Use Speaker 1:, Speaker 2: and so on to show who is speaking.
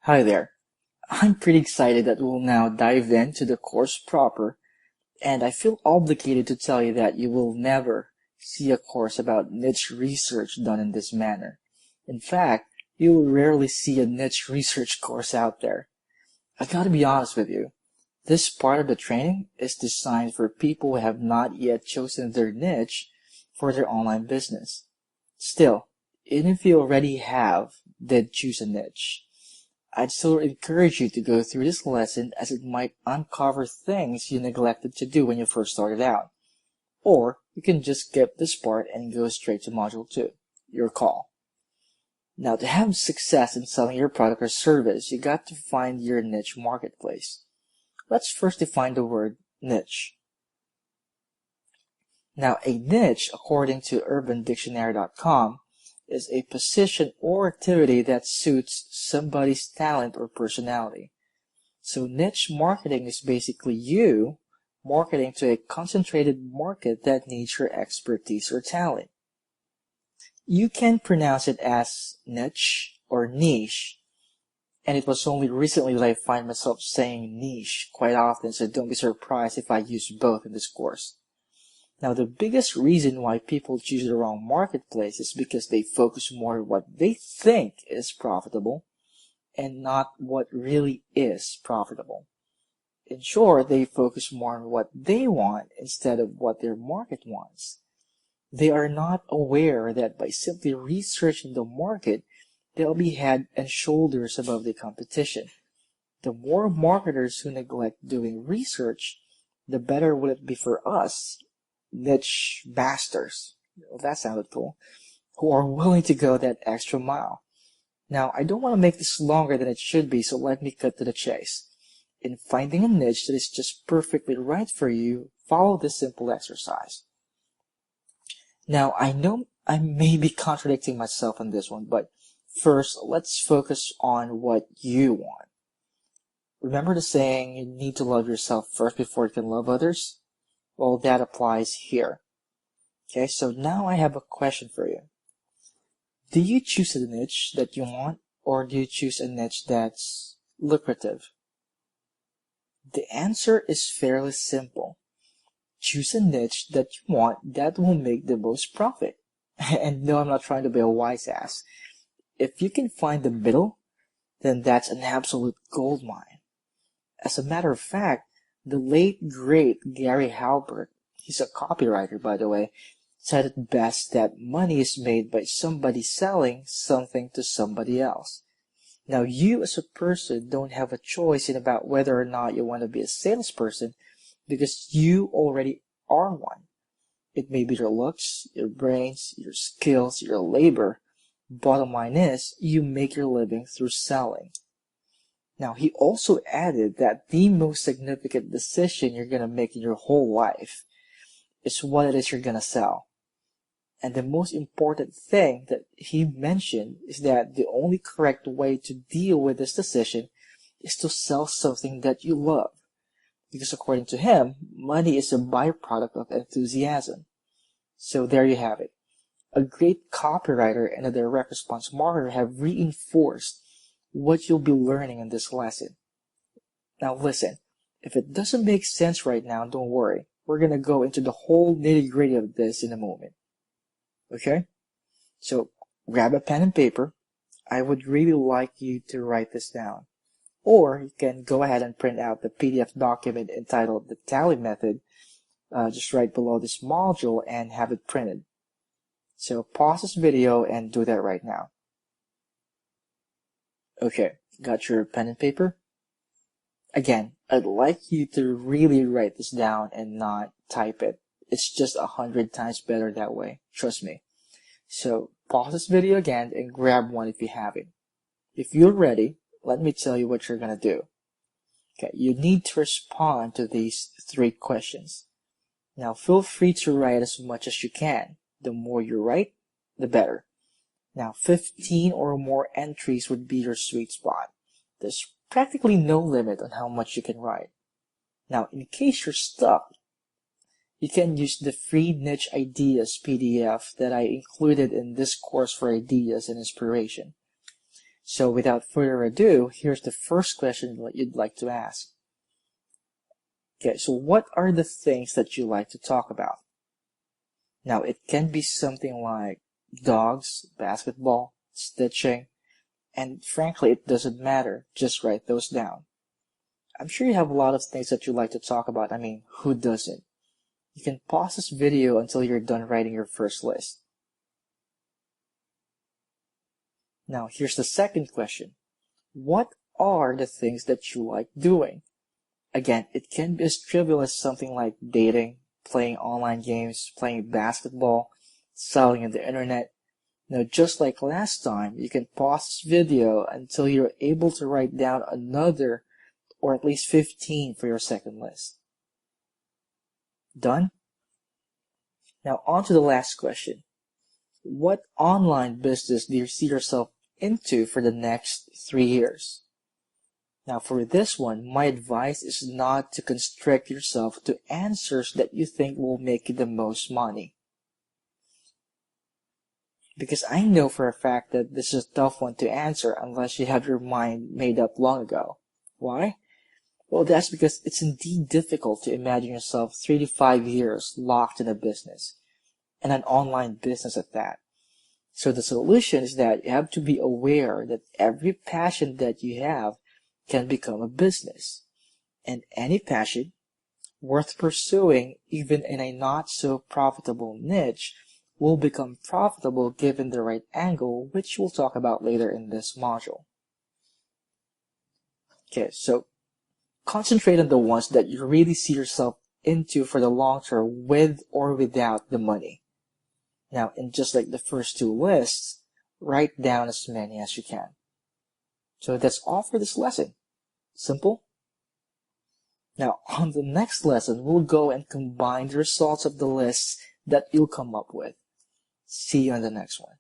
Speaker 1: Hi there. I'm pretty excited that we'll now dive into the course proper, and I feel obligated to tell you that you will never see a course about niche research done in this manner. In fact, you will rarely see a niche research course out there. I gotta be honest with you. This part of the training is designed for people who have not yet chosen their niche for their online business. Still, even if you already did choose a niche, I'd still encourage you to go through this lesson as it might uncover things you neglected to do when you first started out. Or you can just skip this part and go straight to Module 2. Your call. Now, to have success in selling your product or service, you got to find your niche marketplace. Let's first define the word niche. Now, a niche, according to UrbanDictionary.com, is a position or activity that suits somebody's talent or personality. So niche marketing is basically you marketing to a concentrated market that needs your expertise or talent. You can pronounce it as niche or niche, and it was only recently that I find myself saying niche quite often, so don't be surprised if I use both in this course. Now, the biggest reason why people choose the wrong marketplace is because they focus more on what they think is profitable and not what really is profitable. In short, they focus more on what they want instead of what their market wants. They are not aware that by simply researching the market, they'll be head and shoulders above the competition. The more marketers who neglect doing research, the better will it be for us, niche masters, that sounded cool, who are willing to go that extra mile. Now, I don't want to make this longer than it should be, so let me cut to the chase. In finding a niche that is just perfectly right for you, follow this simple exercise. Now, I know I may be contradicting myself on this one, but first, let's focus on what you want. Remember the saying, you need to love yourself first before you can love others? Well, that applies here. Okay, so now I have a question for you. Do you choose a niche that you want, or do you choose a niche that's lucrative? The answer is fairly simple. Choose a niche that you want that will make the most profit. And no, I'm not trying to be a wise ass. If you can find the middle, then that's an absolute gold mine. As a matter of fact, the late, great Gary Halbert, he's a copywriter, by the way, said it best that money is made by somebody selling something to somebody else. Now, you as a person don't have a choice in about whether or not you want to be a salesperson because you already are one. It may be your looks, your brains, your skills, your labor. Bottom line is, you make your living through selling. Now, he also added that the most significant decision you're going to make in your whole life is what it is you're going to sell. And the most important thing that he mentioned is that the only correct way to deal with this decision is to sell something that you love. Because according to him, money is a byproduct of enthusiasm. So there you have it. A great copywriter and a direct response marketer have reinforced what you'll be learning in this lesson. Now listen, if it doesn't make sense right now, don't worry. We're going to go into the whole nitty-gritty of this in a moment. Okay? So grab a pen and paper. I would really like you to write this down. Or you can go ahead and print out the PDF document entitled The Tally Method, just right below this module and have it printed. So pause this video and do that right now. Okay, got your pen and paper? Again, I'd like you to really write this down and not type it. It's just 100 times better that way. Trust me. So pause this video again and grab one if you have it. If you're ready, let me tell you what you're going to do. Okay, you need to respond to these 3 questions. Now feel free to write as much as you can. The more you write, the better. Now 15 or more entries would be your sweet spot. There's practically no limit on how much you can write. Now in case you're stuck, you can use the free Niche Ideas PDF that I included in this course for ideas and inspiration. So without further ado, here's the first question that you'd like to ask. Okay, so what are the things that you like to talk about? Now, it can be something like dogs, basketball, stitching, and frankly, it doesn't matter. Just write those down. I'm sure you have a lot of things that you like to talk about. I mean, who doesn't? You can pause this video until you're done writing your first list. Now, here's the second question. What are the things that you like doing? Again, it can be as trivial as something like dating, playing online games, playing basketball, selling on the internet. Now, just like last time, you can pause this video until you're able to write down another or at least 15 for your second list. Done? Now, on to the last question. What online business do you see yourself into for the next 3 years? Now, for this one, my advice is not to constrict yourself to answers that you think will make you the most money. Because I know for a fact that this is a tough one to answer unless you have your mind made up long ago. Why? Well, that's because it's indeed difficult to imagine yourself 3 to 5 years locked in a business, and an online business at that. So the solution is that you have to be aware that every passion that you have can become a business. And any passion worth pursuing, even in a not so profitable niche, will become profitable given the right angle, which we'll talk about later in this module. Okay, so concentrate on the ones that you really see yourself into for the long term with or without the money. Now, in just like the first two lists, write down as many as you can. So that's all for this lesson. Simple? Now, on the next lesson, we'll go and combine the results of the lists that you'll come up with. See you on the next one.